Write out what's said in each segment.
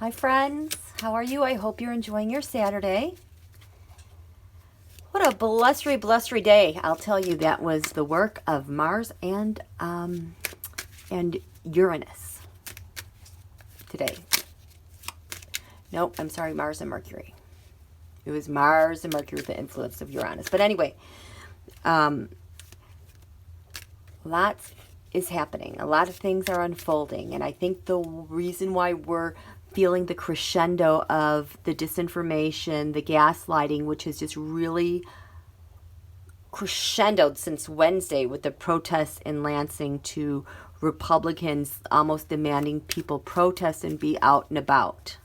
Hi friends, how are you? I hope you're enjoying your Saturday. What a blustery day. I'll tell you, that was the work of Mars and Uranus today. Nope, I'm sorry, Mars and Mercury. It was Mars and Mercury with the influence of Uranus. But anyway, lots is happening. A lot of things are unfolding. And I think the reason why we're feeling the crescendo of the disinformation, the gaslighting, which has just really crescendoed since Wednesday with the protests in Lansing, to Republicans almost demanding people protest and be out and about.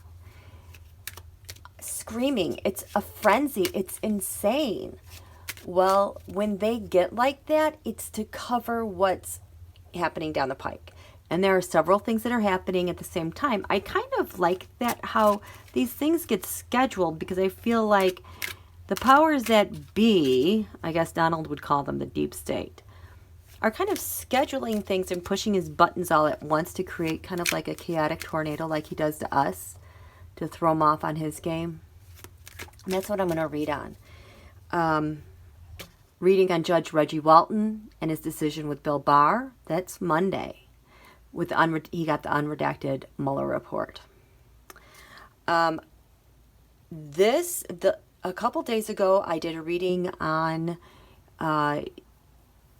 Screaming. It's a frenzy. It's insane. Well, when they get like that, it's to cover what's happening down the pike. And there are several things that are happening at the same time. I kind of like that, how these things get scheduled, because I feel like the powers that be, I guess Donald would call them the deep state, are kind of scheduling things and pushing his buttons all at once to create kind of like a chaotic tornado like he does to us, to throw him off on his game. And that's what I'm going to read on. Reading on Judge Reggie Walton and his decision with Bill Barr. That's Monday. He got the unredacted Mueller report. A couple days ago, I did a reading on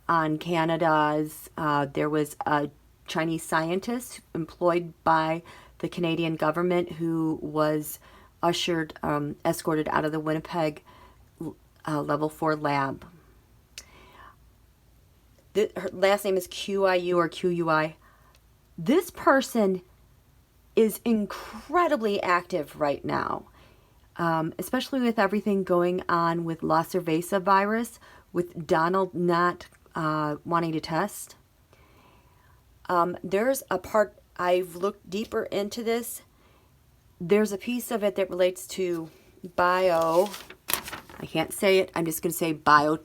Canada's. There was a Chinese scientist employed by the Canadian government who was escorted out of the Winnipeg level 4 lab. Her last name is QIU or QUI. This person is incredibly active right now, especially with everything going on with La Cerveza virus, with Donald not wanting to test. There's a part, I've looked deeper into this. There's a piece of it that relates to biow. I can't say it. I'm just going to say biow,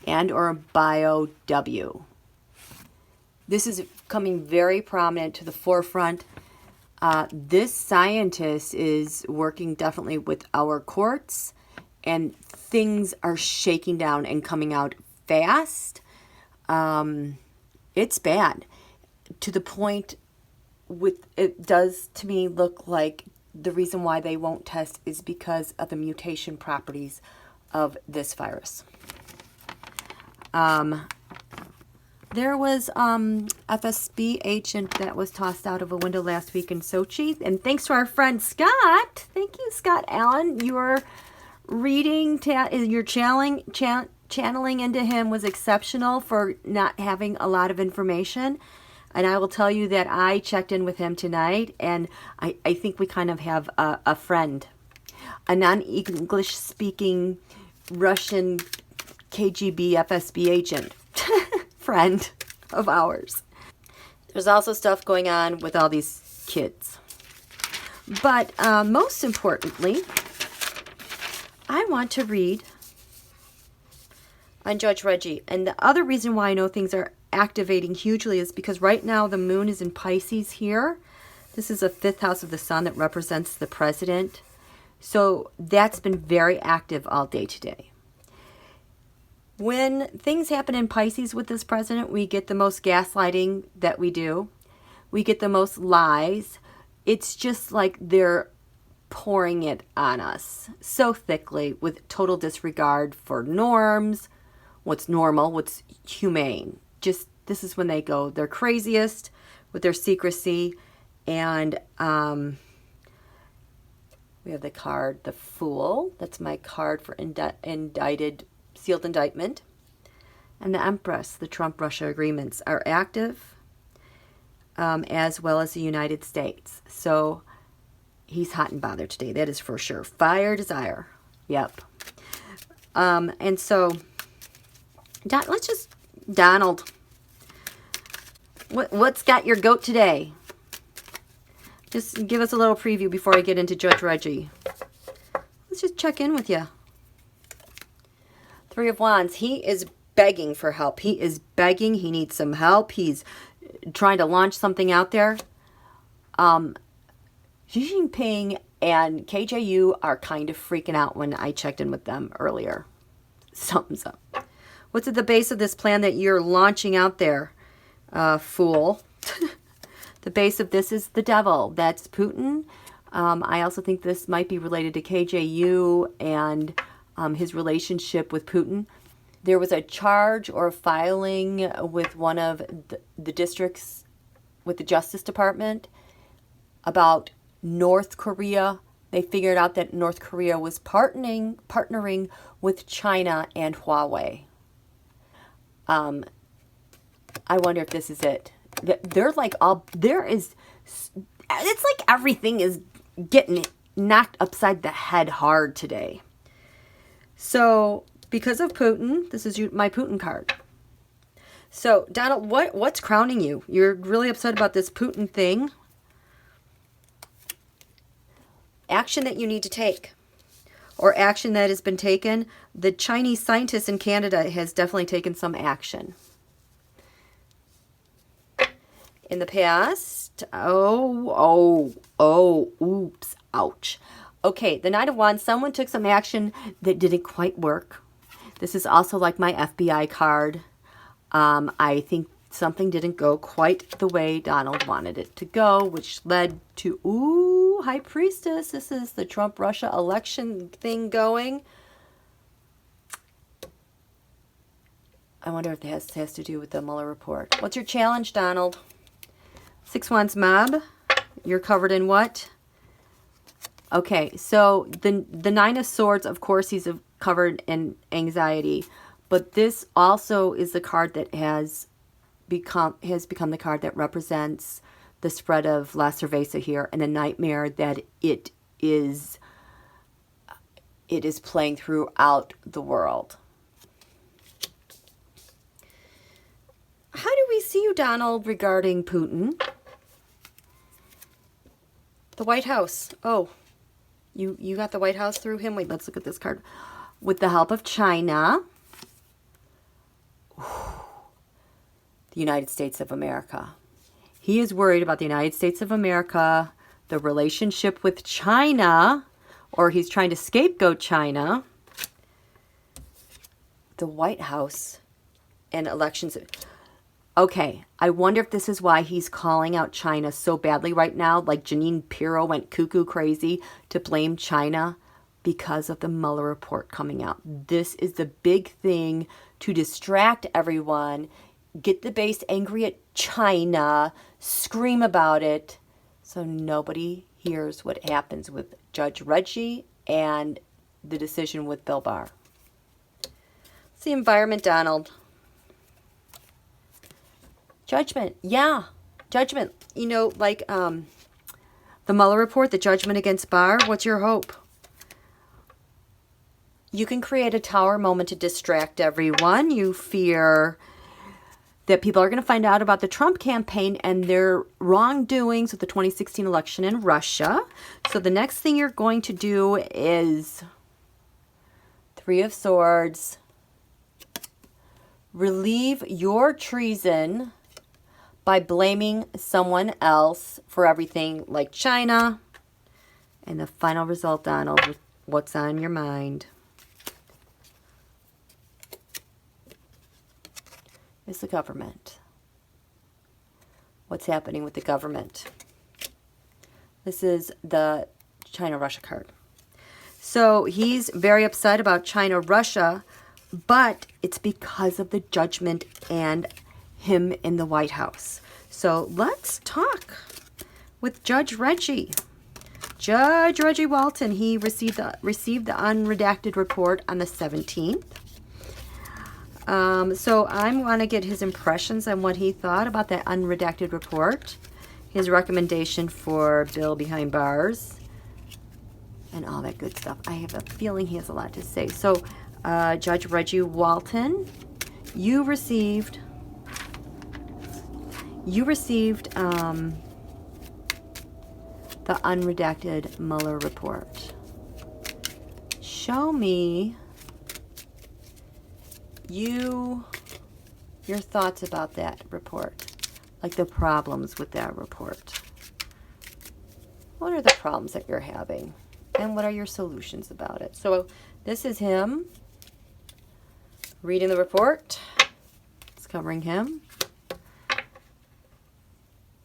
and or biow. This is coming very prominent to the forefront. This scientist is working definitely with our courts, and things are shaking down and coming out fast. It's bad, to the point it does to me look like the reason why they won't test is because of the mutation properties of this virus. There was FSB agent that was tossed out of a window last week in Sochi. And thanks to our friend Scott. Thank you, Scott Allen. Your reading, your channeling into him was exceptional for not having a lot of information. And I will tell you that I checked in with him tonight, and I think we kind of have a friend, a non-English speaking Russian KGB FSB agent friend of ours. There's also stuff going on with all these kids. But most importantly, I want to read on Judge Reggie. And the other reason why I know things are activating hugely is because right now the moon is in Pisces here. This is a 5th house of the sun that represents the president. So that's been very active all day today. When things happen in Pisces with this president, we get the most gaslighting that we do. We get the most lies. It's just like they're pouring it on us so thickly with total disregard for norms, what's normal, what's humane. Just, this is when they go their craziest with their secrecy. And we have the card, the Fool. That's my card for sealed indictment. And the Empress, the Trump-Russia agreements, are active, as well as the United States. So he's hot and bothered today, that is for sure. Fire desire. Yep. And so, Donald, what's got your goat today? Just give us a little preview before I get into Judge Reggie. Let's just check in with you. 3 of Wands. He is begging for help. He is begging. He needs some help. He's trying to launch something out there. Xi Jinping and KJU are kind of freaking out when I checked in with them earlier. Something's up. What's at the base of this plan that you're launching out there, fool? The base of this is the devil. That's Putin. I also think this might be related to KJU and his relationship with Putin. There was a charge or a filing with one of the districts with the Justice Department about North Korea. They figured out that North Korea was partnering with China and Huawei. I wonder if this is it. They're like it's like everything is getting knocked upside the head hard today. So because of Putin, this is my Putin card. So Donald, what's crowning you? You're really upset about this Putin thing. Action that you need to take, or action that has been taken. The Chinese scientist in Canada has definitely taken some action. In the past, oops, ouch. Okay, the Knight of Wands, someone took some action that didn't quite work. This is also like my FBI card. I think something didn't go quite the way Donald wanted it to go, which led to, High Priestess. This is the Trump-Russia election thing going. I wonder if this has to do with the Mueller report. What's your challenge, Donald? 6 Wands Mob. You're covered in what? Okay, so the Nine of Swords, of course, he's covered in anxiety. But this also is the card that has become the card that represents the spread of La Cerveza here, and the nightmare that it is playing throughout the world. How do we see you, Donald, regarding Putin? The White House. Oh, you got the White House through him? Wait, let's look at this card. With the help of China. The United States of America. He is worried about the United States of America, the relationship with China, or he's trying to scapegoat China, the White House, and elections. Okay, I wonder if this is why he's calling out China so badly right now, like Janine Pirro went cuckoo crazy to blame China because of the Mueller report coming out. This is the big thing to distract everyone, get the base angry at China, scream about it, so nobody hears what happens with Judge Reggie and the decision with Bill Barr. It's the environment, Donald. Judgment. Yeah, judgment. You know, like the Mueller report, the judgment against Barr. What's your hope? You can create a tower moment to distract everyone. You fear that people are going to find out about the Trump campaign and their wrongdoings with the 2016 election in Russia. So the next thing you're going to do is 3 of Swords. Relieve your treason by blaming someone else for everything, like China. And the final result, Donald, with what's on your mind, is the government. What's happening with the government? This is the China-Russia card. So he's very upset about China-Russia, but it's because of the judgment and him in the White House. So let's talk with Judge Reggie. Judge Reggie Walton, he received the unredacted report on the 17th. So I want to get his impressions on what he thought about that unredacted report, his recommendation for Bill behind bars, and all that good stuff. I have a feeling he has a lot to say. So, Judge Reggie Walton, you received the unredacted Mueller report. Show me your thoughts about that report, like the problems with that report. What are the problems that you're having? And what are your solutions about it? So this is him reading the report. It's covering him.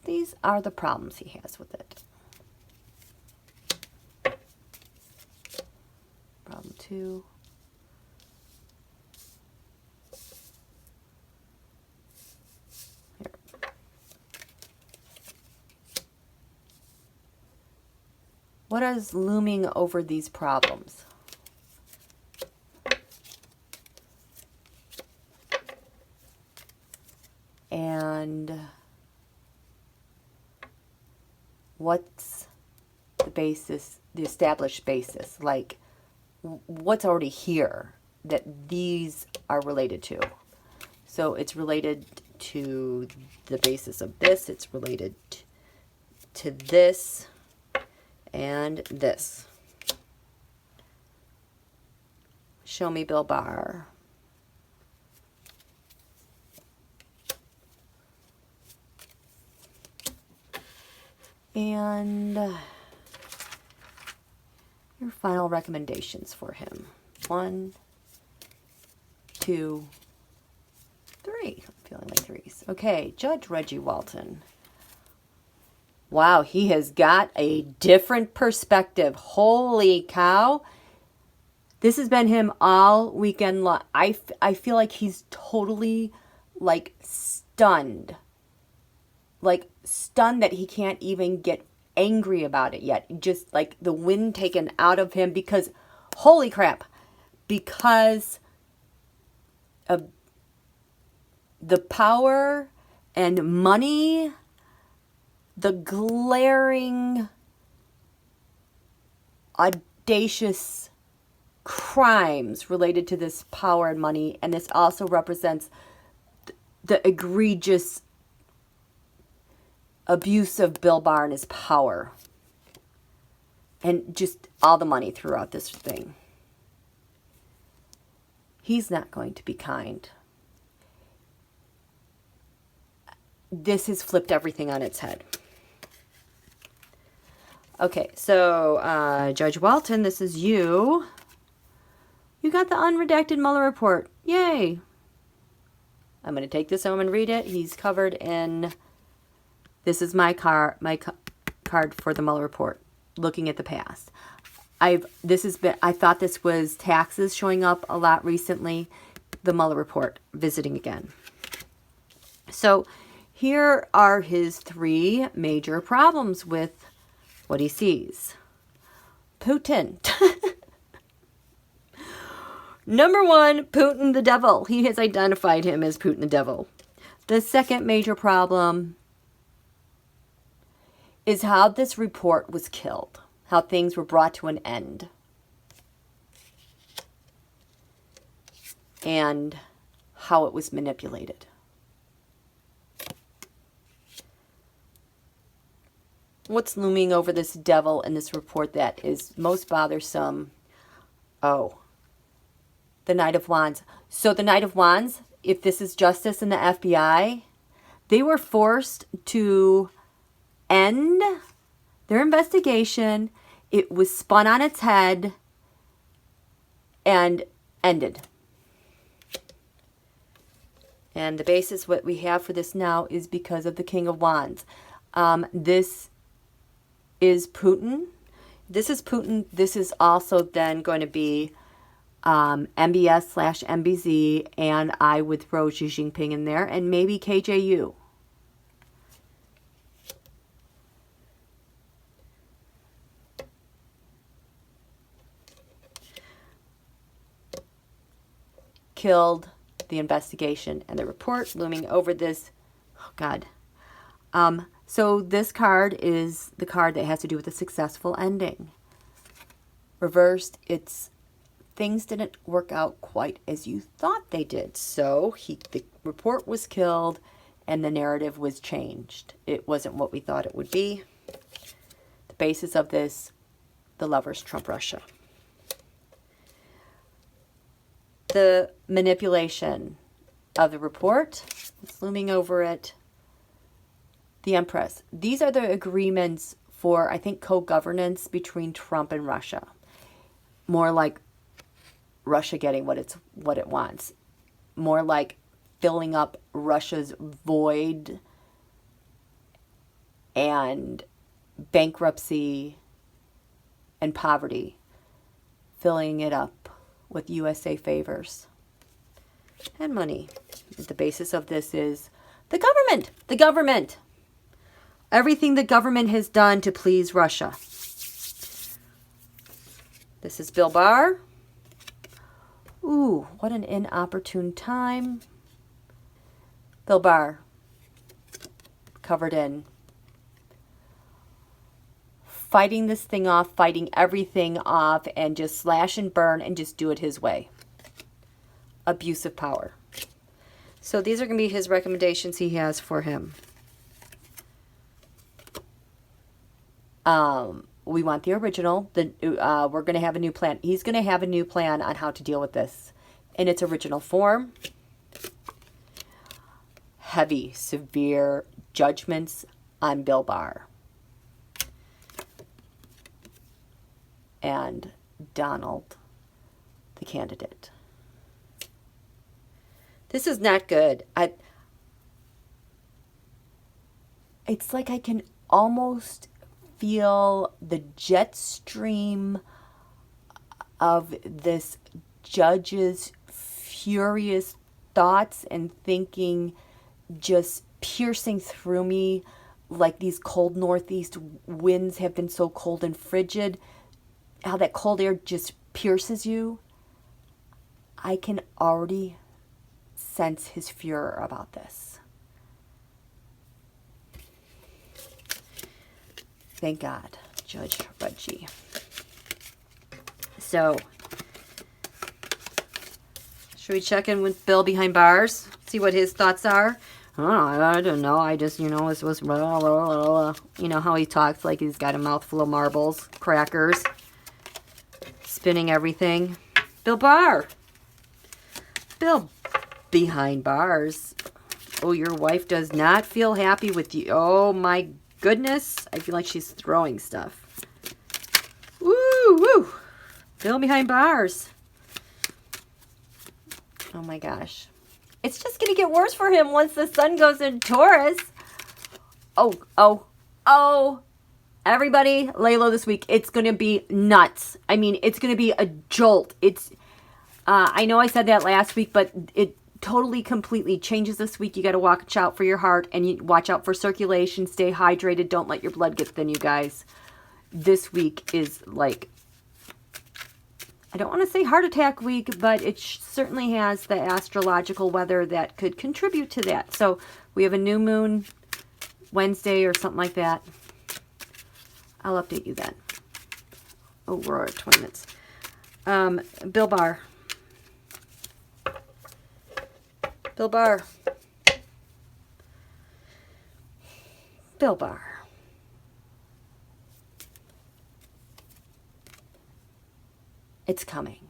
These are the problems he has with it. Problem 2. Here. What is looming over these problems? And what's the basis, the established basis? Like, what's already here that these are related to? So it's related to the basis of this. It's related to this and this. Show me Bill Barr. And your final recommendations for him. 1, 2, 3. I'm feeling like threes. Okay, Judge Reggie Walton. Wow, he has got a different perspective. Holy cow. This has been him all weekend long. I feel like he's totally like stunned. Like stunned that he can't even get angry about it yet. Just like the wind taken out of him because, holy crap, because of the power and money, the glaring, audacious crimes related to this power and money. And this also represents the egregious abuse of Bill Barr and his power. And just all the money throughout this thing. He's not going to be kind. This has flipped everything on its head. Okay, so Judge Walton, this is you. You got the unredacted Mueller report. Yay. I'm going to take this home and read it. He's covered in... This is my card for the Mueller report, looking at the past. I thought this was taxes showing up a lot recently. The Mueller report, visiting again. So here are his 3 major problems with what he sees. Putin. Number 1, Putin the devil. He has identified him as Putin the devil. The second major problem is how this report was killed, how things were brought to an end, and how it was manipulated. What's looming over this devil in this report that is most bothersome? Oh, the Knight of Wands. So the Knight of Wands, if this is justice in the FBI, they were forced to end their investigation. It was spun on its head and ended. And the basis, what we have for this now, is because of the King of Wands. This is Putin. This is Putin. This is also then going to be MBS/MBZ, and I would throw Xi Jinping in there, and maybe KJU. Killed the investigation and the report looming over this. Oh God. So this card is the card that has to do with a successful ending. Reversed, it's things didn't work out quite as you thought they did. So the report was killed and the narrative was changed. It wasn't what we thought it would be. The basis of this, the lovers trump Russia. The manipulation of the report, it's looming over it. The Empress. These are the agreements for, I think, co-governance between Trump and Russia. More like Russia getting what it wants. More like filling up Russia's void and bankruptcy and poverty, filling it up with USA favors and money. The basis of this is the government. The government. Everything the government has done to please Russia. This is Bill Barr. Ooh, what an inopportune time. Bill Barr, covered in fighting this thing off, fighting everything off, and just slash and burn and just do it his way. Abuse of power. So these are going to be his recommendations he has for him. We want the original. We're going to have a new plan. He's going to have a new plan on how to deal with this in its original form. Heavy, severe judgments on Bill Barr and Donald, the candidate. This is not good. It's like I can almost feel the jet stream of this judge's furious thoughts and thinking just piercing through me like these cold northeast winds have been so cold and frigid. How that cold air just pierces you. I can already sense his furor about this. Thank God, Judge Reggie. So, should we check in with Bill behind bars? See what his thoughts are? I don't know. I just, this was, how he talks like he's got a mouthful of marbles, crackers, spinning everything. Bill Barr. Bill behind bars. Oh, your wife does not feel happy with you. Oh, my goodness. I feel like she's throwing stuff. Woo, woo. Bill behind bars. Oh, my gosh. It's just going to get worse for him once the sun goes in Taurus. Oh. Everybody, lay low this week. It's going to be nuts. I mean, it's going to be a jolt. I know I said that last week, but it totally, completely changes this week. You got to watch out for your heart and you watch out for circulation. Stay hydrated. Don't let your blood get thin, you guys. This week is like, I don't want to say heart attack week, but it certainly has the astrological weather that could contribute to that. So we have a new moon Wednesday or something like that. I'll update you then. Oh, we're at 20 minutes. Bill Barr. Bill Barr. Bill Barr. It's coming.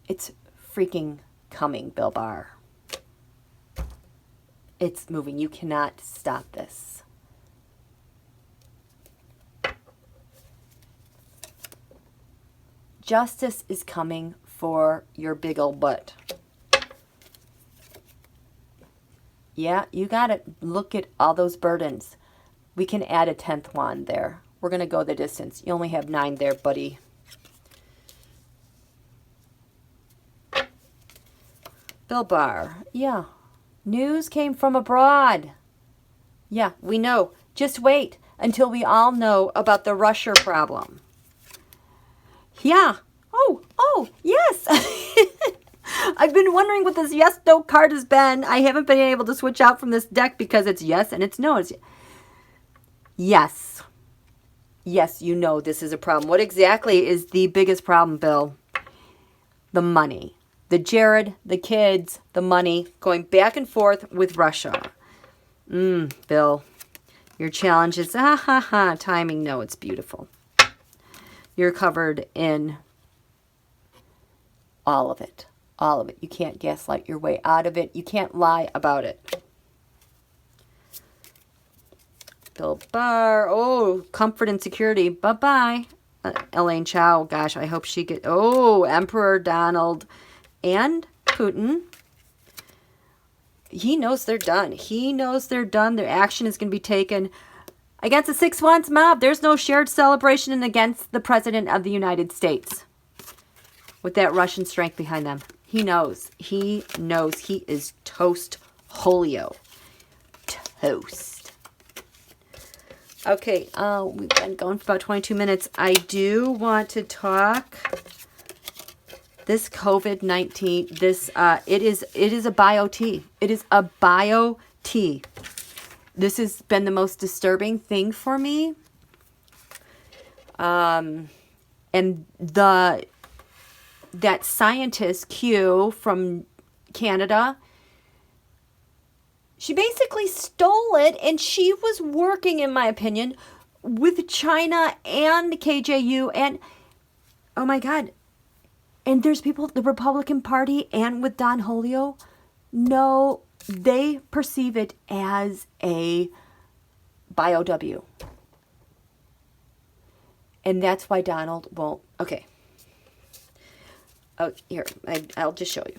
It's freaking coming, Bill Barr. It's moving. You cannot stop this. Justice is coming for your big old butt. Yeah, you got to look at all those burdens. We can add a 10th one there. We're going to go the distance. You only have 9 there, buddy. Bill Barr. Yeah. News came from abroad. Yeah, we know. Just wait until we all know about the Russia problem. Yeah. Oh, yes. I've been wondering what this yes, no card has been. I haven't been able to switch out from this deck because it's yes and it's no. It's yes. Yes, you know this is a problem. What exactly is the biggest problem, Bill? The money. The Jared, the kids, the money, going back and forth with Russia. Bill, your challenge is, timing. No, it's beautiful. You're covered in all of it. All of it. You can't gaslight your way out of it. You can't lie about it. Bill Barr. Oh, comfort and security. Bye-bye. Elaine Chao. Gosh, I hope she get... Oh, Emperor Donald and Putin. He knows they're done. He knows they're done. Their action is going to be taken against the Six Wands mob. There's no shared celebration and against the President of the United States. With that Russian strength behind them. He knows. He knows. He is toast holio. Toast. Okay, we've been going for about 22 minutes. I do want to talk this COVID-19. This it is a bio tea. It is a bio tea. This has been the most disturbing thing for me. And that scientist Q from Canada, she basically stole it, and she was working, in my opinion, with China and KJU, and oh my God. And there's people, the Republican Party and with Don Holio, no, they perceive it as a biow. And that's why Donald won't. Okay. Oh, here, I'll just show you.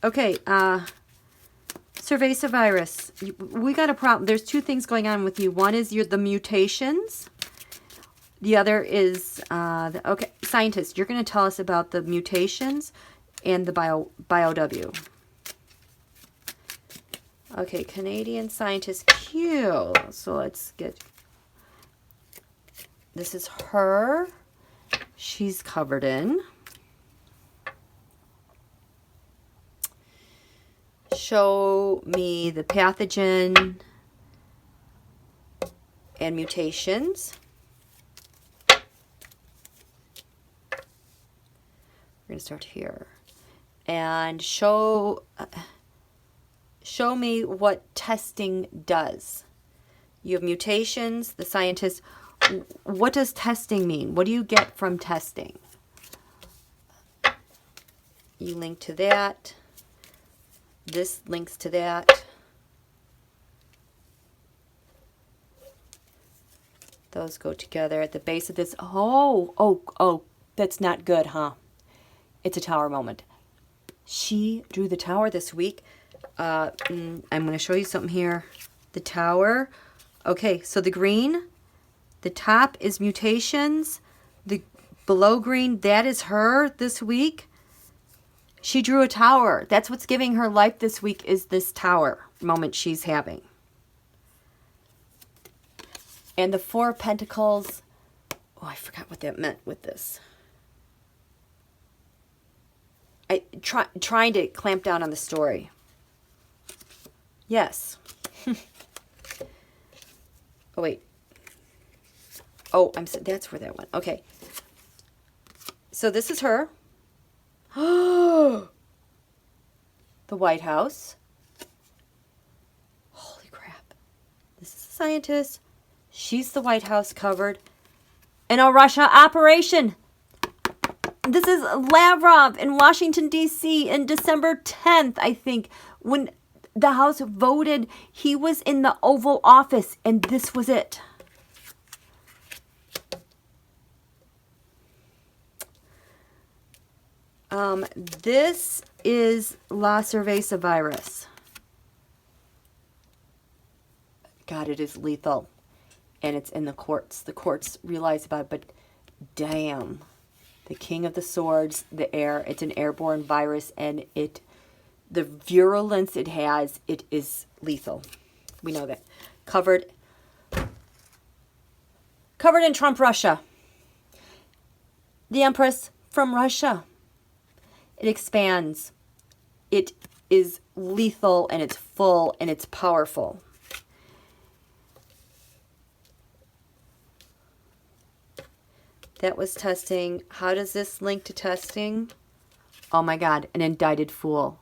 Okay, Cerveza virus. We got a problem. There's two things going on with you. One is the mutations. The other is, okay, scientist, you're going to tell us about the mutations and the biow. Okay, Canadian scientist Q. So let's get, this is her. She's covered in. Show me the pathogen and mutations. We're going to start here. And show me what testing does. You have mutations, the scientist. What does testing mean? What do you get from testing? You link to that. This links to that. Those go together at the base of this. Oh, that's not good, huh? It's a tower moment. She drew the tower this week. I'm going to show you something here. The tower. Okay, so the green, the top is mutations. The below green, that is her this week. She drew a tower. That's what's giving her life this week, is this tower moment she's having. And the Four of Pentacles. Oh, I forgot what that meant with this. Trying to clamp down on the story. Yes. Oh, wait. Oh, that's where that went. Okay. So this is her. The White House. Holy crap. This is a scientist. She's the White House covered. In a Russia operation. This is Lavrov in Washington, D.C. in December 10th, I think. When the House voted, he was in the Oval Office, and this was it. This is La Cerveza virus. God, it is lethal. And it's in the courts. The courts realize about it, but damn. The King of the Swords, the air, it's an airborne virus, and the virulence it has, it is lethal. We know that. Covered in Trump Russia. The Empress from Russia. It expands. It is lethal, and it's full, and it's powerful. That was testing. How does this link to testing? Oh my God, an indicted fool.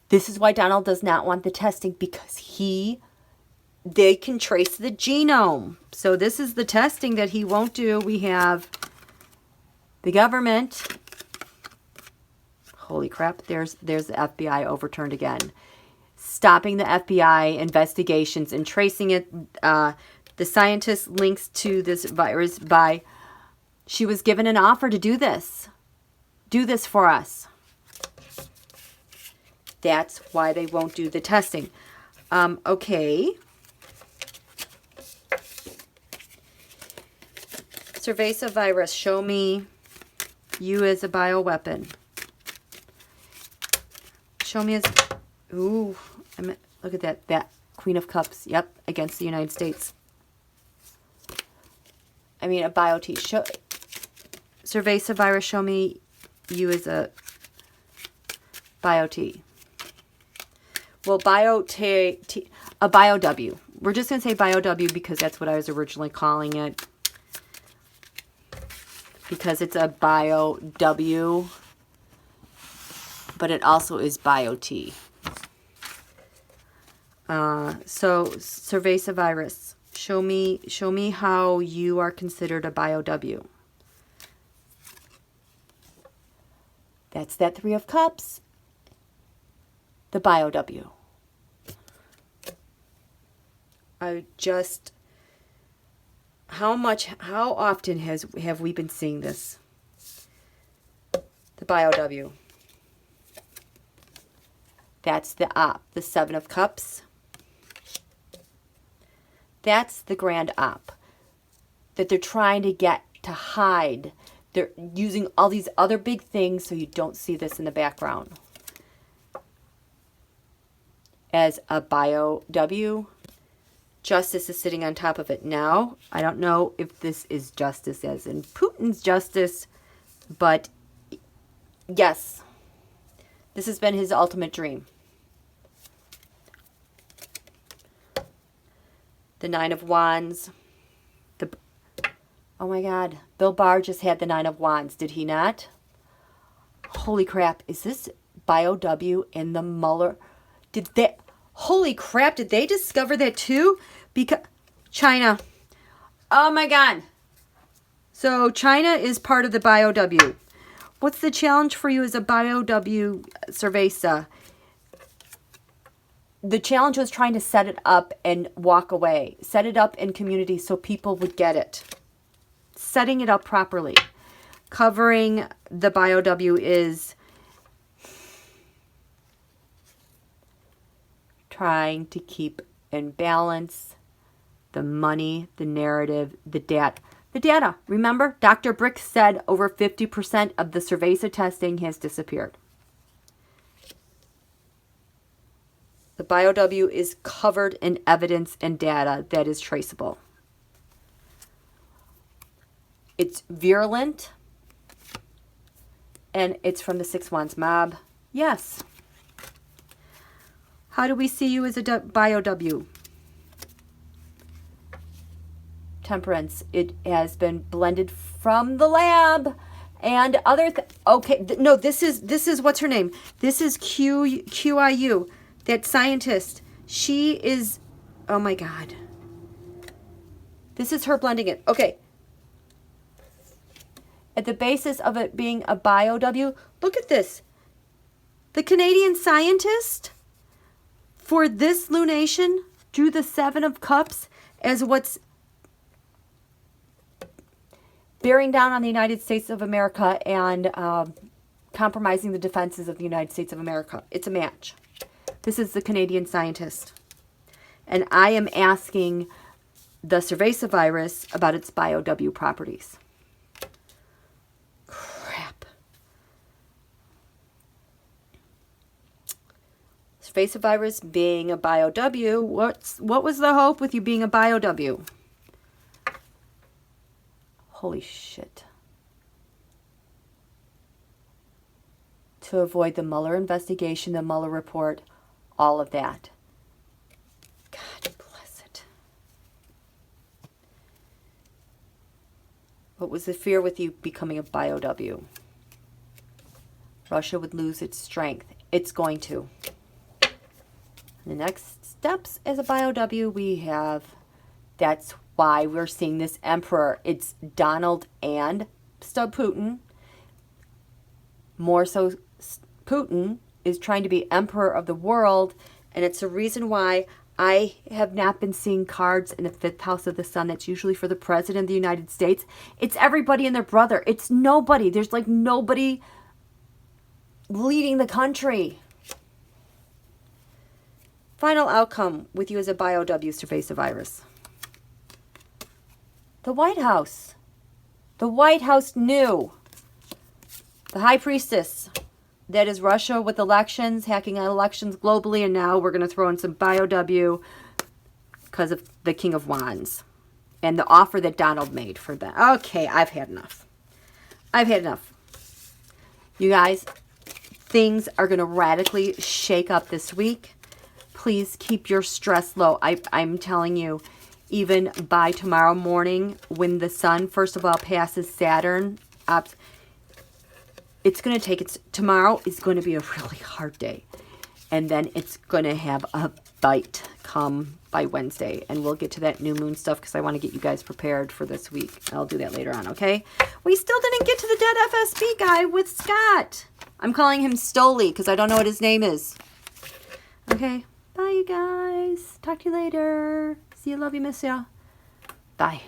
This is why Donald does not want the testing, because they can trace the genome. So this is the testing that he won't do. We have the government. Holy crap, there's the FBI overturned again. stopping the FBI investigations and tracing it. The scientist links to this virus by, she was given an offer to do this. Do this for us. That's why they won't do the testing. Okay. Cerveza virus, show me you as a bioweapon. Show me as, ooh, look at that Queen of Cups. Yep, against the United States. I mean, a bio-T. Cerveza virus, show me you as a bio-T. Well, a biow. We're just going to say biow because that's what I was originally calling it. Because it's a biow, but it also is bio-T. So Cerveza virus, show me how you are considered a biow. That's that Three of Cups. The biow. How often have we been seeing this? The biow. That's the Seven of Cups. That's the grand op that they're trying to get to hide. They're using all these other big things so you don't see this in the background. As a biow, justice is sitting on top of it. Now, I don't know if this is justice as in Putin's justice, but yes, this has been his ultimate dream. The Nine of Wands. Oh my God. Bill Barr just had the Nine of Wands. Did he not? Holy crap. Is this biow in the Mueller? Holy crap. Did they discover that too? Because China. Oh my God. So China is part of the biow. What's the challenge for you as a biow, Cerveza? The challenge was trying to set it up and walk away. Set it up in community so people would get it. Setting it up properly. Covering the biow is trying to keep in balance the money, the narrative, the data. The data. Remember, Dr. Brick said over 50% of the Cerveza testing has disappeared. The biow is covered in evidence and data that is traceable. It's virulent, and it's from the Six Wands mob. Yes. How do we see you as a biow? Temperance. It has been blended from the lab and other. Okay, no, this is what's her name? This is QIU. That scientist, she is, oh my God. This is her blending it. Okay. At the basis of it being a biow, look at this. The Canadian scientist for this lunation drew the Seven of Cups as what's bearing down on the United States of America and compromising the defenses of the United States of America. It's a match. This is the Canadian scientist. And I am asking the Cerveza virus about its biow properties. Crap. Cerveza virus being a biow. What was the hope with you being a biow? Holy shit. To avoid the Mueller investigation, the Mueller report, all of that. God bless it. What was the fear with you becoming a biow? Russia would lose its strength. It's going to. The next steps as a biow we have, that's why we're seeing this emperor. It's Donald and Stub Putin. More so, Putin is trying to be emperor of the world, And it's a reason why I have not been seeing cards in the 5th house of the sun. That's usually for the president of the United States. It's everybody and their brother. It's nobody. There's like nobody leading the country. Final outcome with you as a biow Cerveza virus. The White House. The White House knew. The High Priestess. That is Russia with elections, hacking on elections globally, and now we're going to throw in some biow because of the King of Wands and the offer that Donald made for them. Okay, I've had enough. I've had enough. You guys, things are going to radically shake up this week. Please keep your stress low. I'm telling you, even by tomorrow morning, when the sun, first of all, passes Saturn up, it's going to take, tomorrow is going to be a really hard day. And then it's going to have a bite come by Wednesday. And we'll get to that new moon stuff because I want to get you guys prepared for this week. I'll do that later on, okay? We still didn't get to the dead FSB guy with Scott. I'm calling him Stoli because I don't know what his name is. Okay, bye you guys. Talk to you later. See you, love you, miss ya. Bye.